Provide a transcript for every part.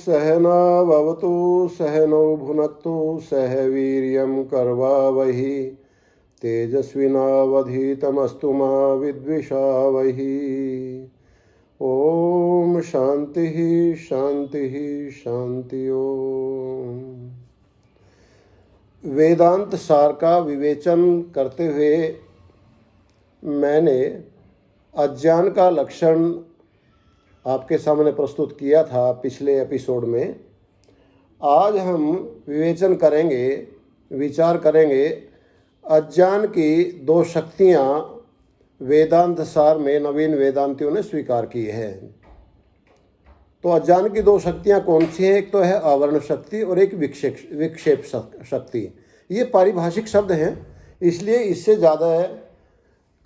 सहनावतु सहनौ भुनक्तु सह वीर्यं कर्वावहि तेजस्विनावधीतमस्तु मा विद्विषावहि। ओम शांति शांति शांति। ओम। वेदांत सार का विवेचन करते हुए मैंने अज्ञान का लक्षण आपके सामने प्रस्तुत किया था पिछले एपिसोड में। आज हम विवेचन करेंगे, विचार करेंगे अज्ञान की दो शक्तियाँ वेदांत सार में नवीन वेदांतियों ने स्वीकार की है। तो अज्ञान की दो शक्तियाँ कौन सी हैं? एक तो है आवरण शक्ति और एक विक्षेप शक्ति। ये पारिभाषिक शब्द हैं, इसलिए इससे ज़्यादा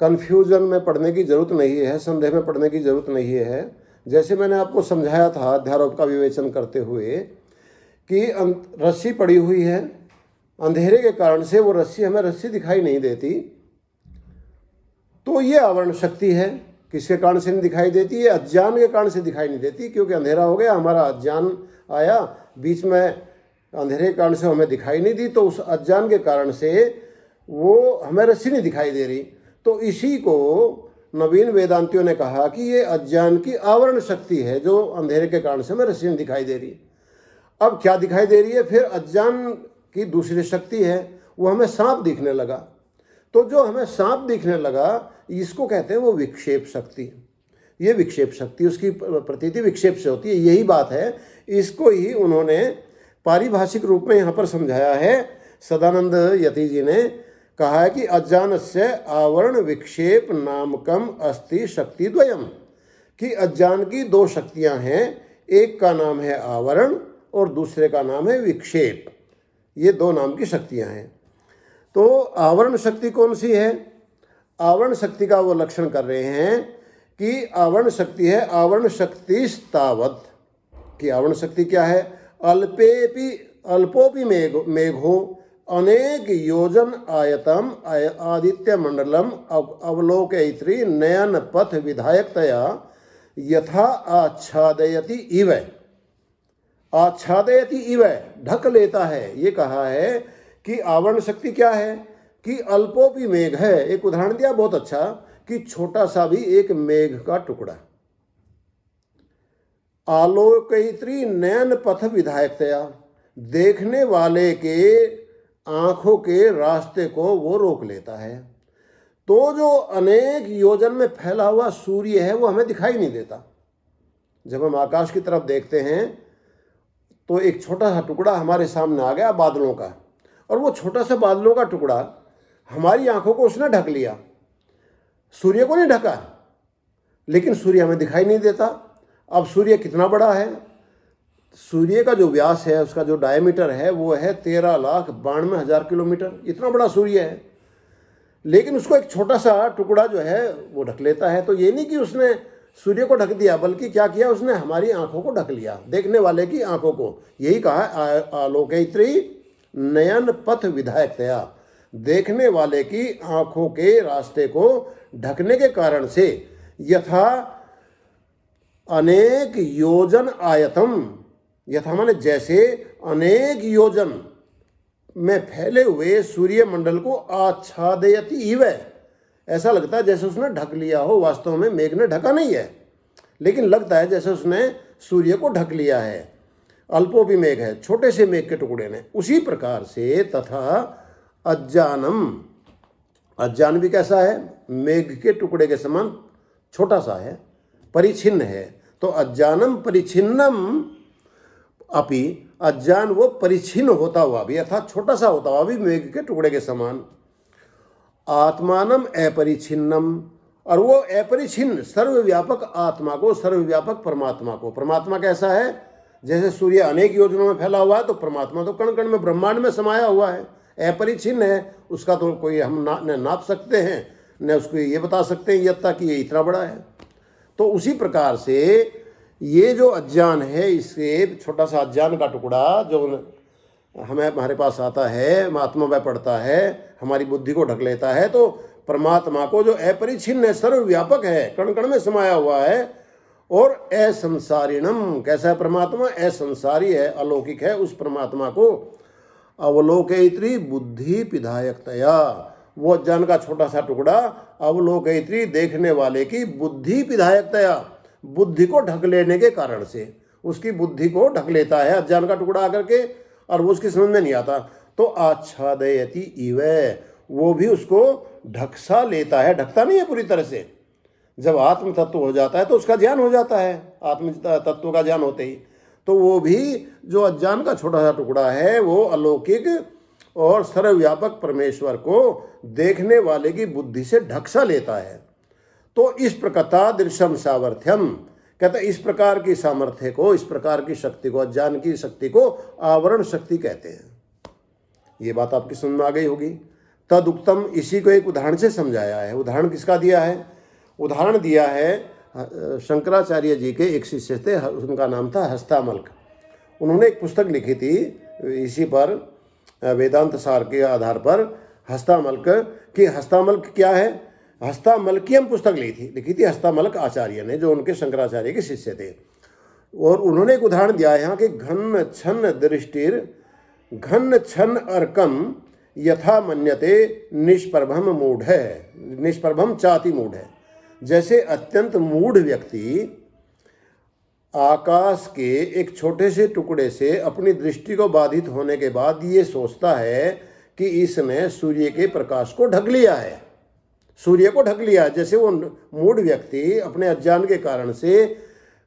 कन्फ्यूजन में पढ़ने की ज़रूरत नहीं है, संदेह में पढ़ने की ज़रूरत नहीं है। जैसे मैंने आपको समझाया था अध्यारोप का विवेचन करते हुए कि रस्सी पड़ी हुई है, अंधेरे के कारण से वो रस्सी हमें रस्सी दिखाई नहीं देती, तो ये आवरण शक्ति है। किसके कारण से नहीं दिखाई देती? ये अज्ञान के कारण से दिखाई नहीं देती, क्योंकि अंधेरा हो गया, हमारा अज्ञान आया बीच में, अंधेरे के कारण से हमें दिखाई नहीं दी, तो उस अज्ञान के कारण से वो हमें रस्सी नहीं दिखाई दे रही। तो इसी को नवीन वेदांतियों ने कहा कि ये अज्ञान की आवरण शक्ति है, जो अंधेरे के कारण से हमें रस्सी नहीं दिखाई दे रही। अब क्या दिखाई दे रही है? फिर अज्ञान की दूसरी शक्ति है, वो हमें सांप दिखने लगा। तो जो हमें सांप दिखने लगा, इसको कहते हैं वो विक्षेप शक्ति। ये विक्षेप शक्ति, उसकी प्रतीति विक्षेप से होती है, यही बात है। इसको ही उन्होंने पारिभाषिक रूप में यहाँ पर समझाया है। सदानंद यति जी ने कहा है कि अज्ञानस्य आवरण विक्षेप नामकम अस्ति शक्ति द्वयम, कि अज्ञान की दो शक्तियां हैं, एक का नाम है आवरण और दूसरे का नाम है विक्षेप। ये दो नाम की शक्तियां हैं। तो आवरण शक्ति कौन सी है? आवरण शक्ति का वो लक्षण कर रहे हैं कि आवरण शक्ति है आवरण शक्तिस्तावत्, कि आवरण शक्ति क्या है? अल्पोपि मेघो अनेक योजन आयतम आदित्य मंडलम अवलोकयित्री नयन पथ विधायकतया यथा आच्छादयति इव। आच्छादयति इव, ढक लेता है। ये कहा है कि आवरण शक्ति क्या है? कि अल्पोपि मेघ है। एक उदाहरण दिया बहुत अच्छा, कि छोटा सा भी एक मेघ का टुकड़ा, आलोकयित्री नयन पथ विधायकतया, देखने वाले के आंखों के रास्ते को वो रोक लेता है। तो जो अनेक योजन में फैला हुआ सूर्य है, वो हमें दिखाई नहीं देता। जब हम आकाश की तरफ देखते हैं तो एक छोटा सा टुकड़ा हमारे सामने आ गया बादलों का, और वो छोटा सा बादलों का टुकड़ा हमारी आंखों को उसने ढक लिया, सूर्य को नहीं ढका, लेकिन सूर्य हमें दिखाई नहीं देता। अब सूर्य कितना बड़ा है? सूर्य का जो व्यास है, उसका जो डायमीटर है, वो है 13,92,000 किलोमीटर। इतना बड़ा सूर्य है, लेकिन उसको एक छोटा सा टुकड़ा जो है वो ढक लेता है। तो ये नहीं कि उसने सूर्य को ढक दिया, बल्कि क्या किया उसने? हमारी आंखों को ढक लिया, देखने वाले की आंखों को। यही कहा आलोकयित्री नयन पथ विधायकतया, देखने वाले की आंखों के रास्ते को ढकने के कारण से यथा अनेक योजन आयतम, यथा माने जैसे, अनेक योजन में फैले हुए सूर्य मंडल को आच्छादयति इव, ऐसा लगता है जैसे उसने ढक लिया हो। वास्तव में मेघ ने ढका नहीं है, लेकिन लगता है जैसे उसने सूर्य को ढक लिया है। अल्पोपि मेघ है, छोटे से मेघ के टुकड़े ने। उसी प्रकार से तथा अज्ञानम, अज्ञान भी कैसा है? मेघ के टुकड़े के समान छोटा सा है, परिच्छिन्न है। तो अज्ञानम परिच्छिन्नम अपि, अज्ञान वो परिच्छिन्न होता हुआ भी, अर्थात छोटा सा होता हुआ भी मेघ के टुकड़े के समान। आत्मानम अपरिच्छिन्नम, और वो अपरिच्छिन्न सर्वव्यापक आत्मा को, सर्वव्यापक परमात्मा को। परमात्मा कैसा है? जैसे सूर्य अनेक योजनों में फैला हुआ है, तो परमात्मा तो कण कण में, ब्रह्मांड में समाया हुआ है, अपरिच्छिन्न है। उसका तो कोई हम न नाप सकते हैं, न उसको ये बता सकते हैं यत्ता कि ये इतना बड़ा है। तो उसी प्रकार से ये जो अज्ञान है, इससे छोटा सा अज्ञान का टुकड़ा जो हमें हमारे पास आता है, आत्मा में पड़ता है, हमारी बुद्धि को ढक लेता है, तो परमात्मा को जो अपरिच्छिन्न है, सर्वव्यापक है, कण कण में समाया हुआ है, और असंसारिणम, कैसा है परमात्मा, असंसारी है, अलौकिक है, उस परमात्मा को अवलोकयित्री बुद्धि पिधायकतया, वो अज्ञान का छोटा सा टुकड़ा अवलोकयित्री देखने वाले की बुद्धि पिधायकतया, बुद्धि को ढक लेने के कारण से, उसकी बुद्धि को ढक लेता है अज्ञान का टुकड़ा आकर के, और वो उसकी समझ में नहीं आता, तो आच्छादयति इव, वो भी उसको ढकसा लेता है, ढकता नहीं है पूरी तरह से। जब आत्म तत्व हो जाता है तो उसका ज्ञान हो जाता है, आत्म तत्व का ज्ञान होते ही, तो वो भी जो अज्ञान का छोटा सा टुकड़ा है वो अलौकिक और सर्वव्यापक परमेश्वर को देखने वाले की बुद्धि से ढकसा लेता है। तो इस प्रकार दृश्यम सामर्थ्यम, कहते इस प्रकार की सामर्थ्य को, इस प्रकार की शक्ति को, अज्ञान की शक्ति को आवरण शक्ति कहते हैं। ये बात आपकी समझ में आ गई होगी। तदुक्तम, इसी को एक उदाहरण से समझाया है। उदाहरण किसका दिया है? उदाहरण दिया है शंकराचार्य जी के एक शिष्य थे, उनका नाम था हस्तामल्क। उन्होंने एक पुस्तक लिखी थी इसी पर, वेदांत सार के आधार पर, हस्तामल्क की। हस्तामल्क क्या है? हस्तामल्कियम पुस्तक लिखी थी हस्तामल्क आचार्य ने, जो उनके शंकराचार्य के शिष्य थे। और उन्होंने एक उदाहरण दिया है यहाँ कि घन छन दृष्टिर घन छन अर्कम यथा मन्यते निष्प्रभम मूढ़ है, निष्प्रभम चाति मूढ़ है। जैसे अत्यंत मूढ़ व्यक्ति आकाश के एक छोटे से टुकड़े से अपनी दृष्टि को बाधित होने के बाद ये सोचता है कि इसने सूर्य के प्रकाश को ढक लिया है, सूर्य को ढक लिया है। जैसे वो मूढ़ व्यक्ति अपने अज्ञान के कारण से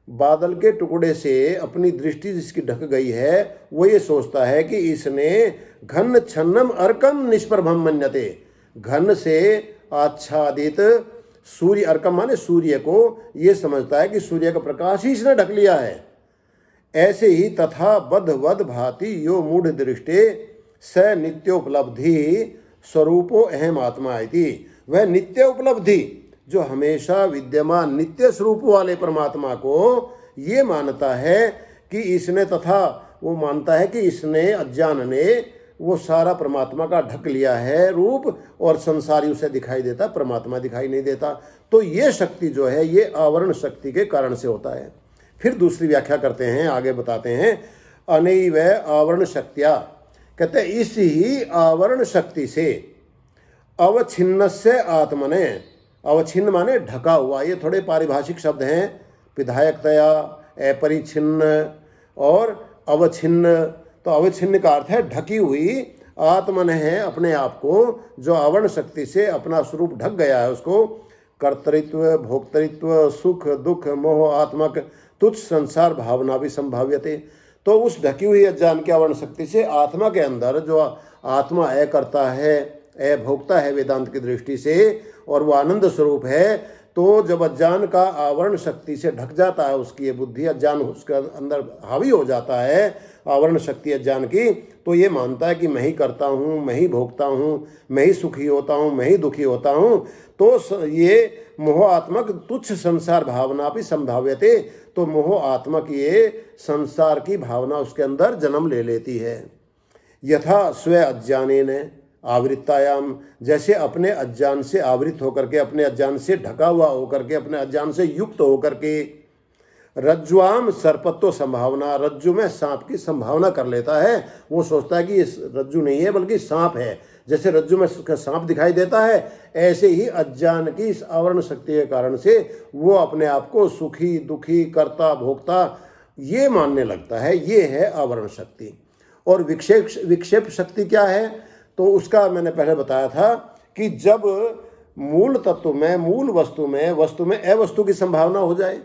बादल के टुकड़े से अपनी दृष्टि जिसकी ढक गई है, वो ये सोचता है कि इसने घन छन्नम अर्कम निष्प्रभम मन्यते, घन से आच्छादित सूर्य, अर्कम माने सूर्य को, ये समझता है कि सूर्य का प्रकाश ही इसने ढक लिया है। ऐसे ही तथा बद्ध वद भाति यो मूढ़ दृष्टे स नित्योपलब्धि स्वरूपो अहम आत्मा इति, वह नित्य उपलब्धि जो हमेशा विद्यमान नित्य स्वरूप वाले परमात्मा को ये मानता है कि इसने, तथा वो मानता है कि इसने, अज्ञान ने वो सारा परमात्मा का ढक लिया है रूप, और संसारी उसे दिखाई देता, परमात्मा दिखाई नहीं देता। तो ये शक्ति जो है ये आवरण शक्ति के कारण से होता है। फिर दूसरी व्याख्या करते हैं, आगे बताते हैं, अनैव आवरण शक्तिया, कहते हैं इस ही आवरण शक्ति से अवच्छिन्न से आत्मने, अवच्छिन्न माने ढका हुआ, ये थोड़े पारिभाषिक शब्द हैं, विधायकतया, अपरिच्छिन्न और अवच्छिन्न। तो अवच्छिन्न का अर्थ है ढकी हुई, आत्मन है अपने आप को, जो आवरण शक्ति से अपना स्वरूप ढक गया है, उसको कर्तृत्व, भोक्तृत्व, सुख दुख मोह आत्मक तुच्छ संसार भावना भी संभाव्यते। तो उस ढकी हुई अज्ञान की आवरण शक्ति से आत्मा के अंदर जो आत्मा करता है, भोक्ता है वेदांत की दृष्टि से, और वो आनंद स्वरूप है, तो जब अज्ञान का आवरण शक्ति से ढक जाता है उसकी ये बुद्धि, अज्ञान उसके अंदर हावी हो जाता है, आवरण शक्ति अज्ञान की, तो ये मानता है कि मैं ही करता हूँ, मैं ही भोगता हूँ, मैं ही सुखी होता हूँ, मैं ही दुखी होता हूँ। तो ये मोहात्मक तुच्छ संसार भावना भी संभाव्यते, तो मोहात्मक ये संसार की भावना उसके अंदर जन्म ले लेती है। यथा स्व अज्ञानेन आवृत्तायाम, जैसे अपने अज्ञान से आवृत होकर के, अपने अज्ञान से ढका हुआ होकर के, अपने अज्ञान से युक्त होकर के, रज्जुआम सर्पत्व संभावना, रज्जु में सांप की संभावना कर लेता है। वो सोचता है कि ये रज्जु नहीं है बल्कि सांप है। जैसे रज्जु में सांप दिखाई देता है, ऐसे ही अज्ञान की इस आवरण शक्ति के कारण से वो अपने आप को सुखी दुखी कर्ता भोक्ता ये मानने लगता है। ये है आवरण शक्ति। और विक्षेप शक्ति क्या है? तो उसका मैंने पहले बताया था कि जब मूल तत्व में, मूल वस्तु में अवस्तु की संभावना हो जाए,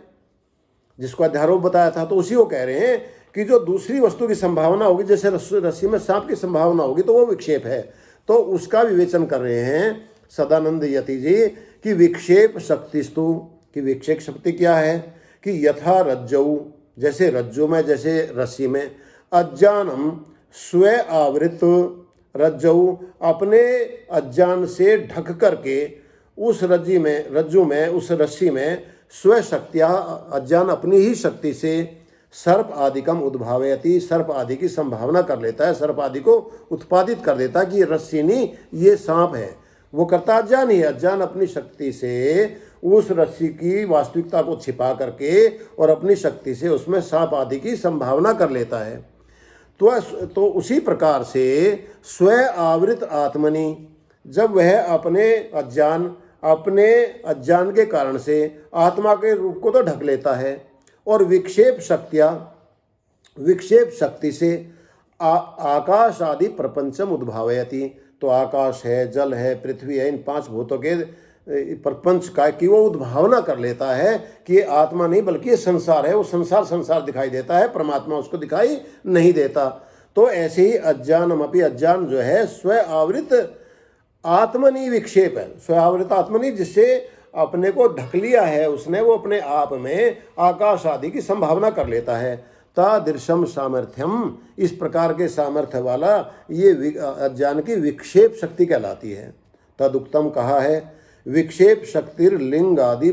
जिसको अध्यारोप बताया था, तो उसी को कह रहे हैं कि जो दूसरी वस्तु की संभावना होगी, जैसे रस्सी में सांप की संभावना होगी, तो वो विक्षेप है। तो उसका विवेचन कर रहे हैं सदानंद यति जी कि विक्षेप शक्तिस्तु, कि विक्षेप शक्ति क्या है कि यथा रज्जु, जैसे रज्जु में, जैसे रस्सी में, अज्ञानम स्व आवृत रज्जु, अपने अज्ञान से ढक करके उस रज्जु में उस रस्सी में स्व शक्तिया, अज्ञान अपनी ही शक्ति से सर्प आदिकम उद्भावयति, सर्प आदि की संभावना कर लेता है, सर्प आदि को उत्पादित कर देता है कि ये रस्सी नहीं, ये सांप है। वो करता अज्ञान ही है। अज्ञान अपनी शक्ति से उस रस्सी की वास्तविकता को छिपा करके और अपनी शक्ति से उसमें सांप आदि की संभावना कर लेता है। तो उसी प्रकार से स्व आवृत आत्मनि, जब वह अपने अज्ञान के कारण से आत्मा के रूप को तो ढक लेता है और विक्षेप शक्ति से आकाश आदि प्रपंचम उद्भावयति, तो आकाश है, जल है, पृथ्वी है, इन 5 भूतों के प्रपंच का की वो उद्भावना कर लेता है कि ये आत्मा नहीं बल्कि ये संसार है। वो संसार दिखाई देता है, परमात्मा उसको दिखाई नहीं देता। तो ऐसे ही अज्ञान जो है स्व आवृत आत्मनि विक्षेप है, स्व आवृत आत्मनि, जिससे अपने को ढक लिया है उसने, वो अपने आप में आकाश आदि की संभावना कर लेता है। तादृशम सामर्थ्यम, इस प्रकार के सामर्थ्य वाला ये अज्ञान की विक्षेप शक्ति कहलाती है। तदुक्तम कहा है, विक्षेप शक्तिर लिंग आदि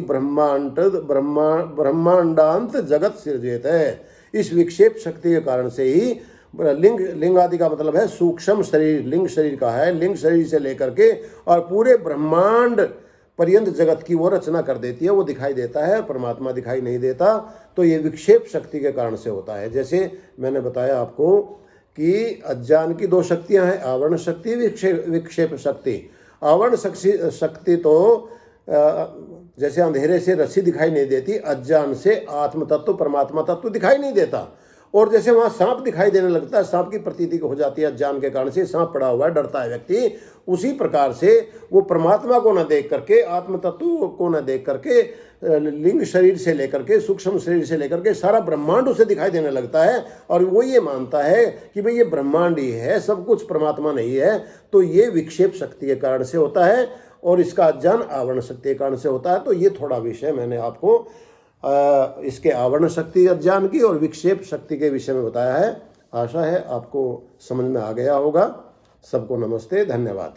ब्रह्मांडांत जगत सृजेत है। इस विक्षेप शक्ति के कारण से ही लिंग आदि का मतलब है सूक्ष्म शरीर, लिंग शरीर का है, लिंग शरीर से लेकर के और पूरे ब्रह्मांड पर्यंत जगत की वो रचना कर देती है, वो दिखाई देता है, परमात्मा दिखाई नहीं देता। तो ये विक्षेप शक्ति के कारण से होता है। जैसे मैंने बताया आपको कि अज्ञान की 2 शक्तियां हैं, आवरण शक्ति, विक्षेप शक्ति। आवरण शक्ति तो जैसे अंधेरे से रस्सी दिखाई नहीं देती, अज्ञान से आत्म तत्व परमात्मा तत्व दिखाई नहीं देता। और जैसे वहाँ सांप दिखाई देने लगता है, सांप की प्रतीति हो जाती है अज्ञान के कारण से, सांप पड़ा हुआ है, डरता है व्यक्ति, उसी प्रकार से वो परमात्मा को न देख करके, आत्म तत्व को न देख करके, लिंग शरीर से लेकर के, सूक्ष्म शरीर से लेकर के सारा ब्रह्मांड उसे दिखाई देने लगता है। और वो ये मानता है कि भाई ये ब्रह्मांड ही है, सब कुछ परमात्मा नहीं है। तो ये विक्षेप शक्ति के कारण से होता है और इसका अज्ञान आवरण शक्ति के कारण से होता है। तो ये थोड़ा विषय मैंने आपको इसके आवरण शक्ति अज्ञान की और विक्षेप शक्ति के विषय में बताया है। आशा है आपको समझ में आ गया होगा। सबको नमस्ते, धन्यवाद।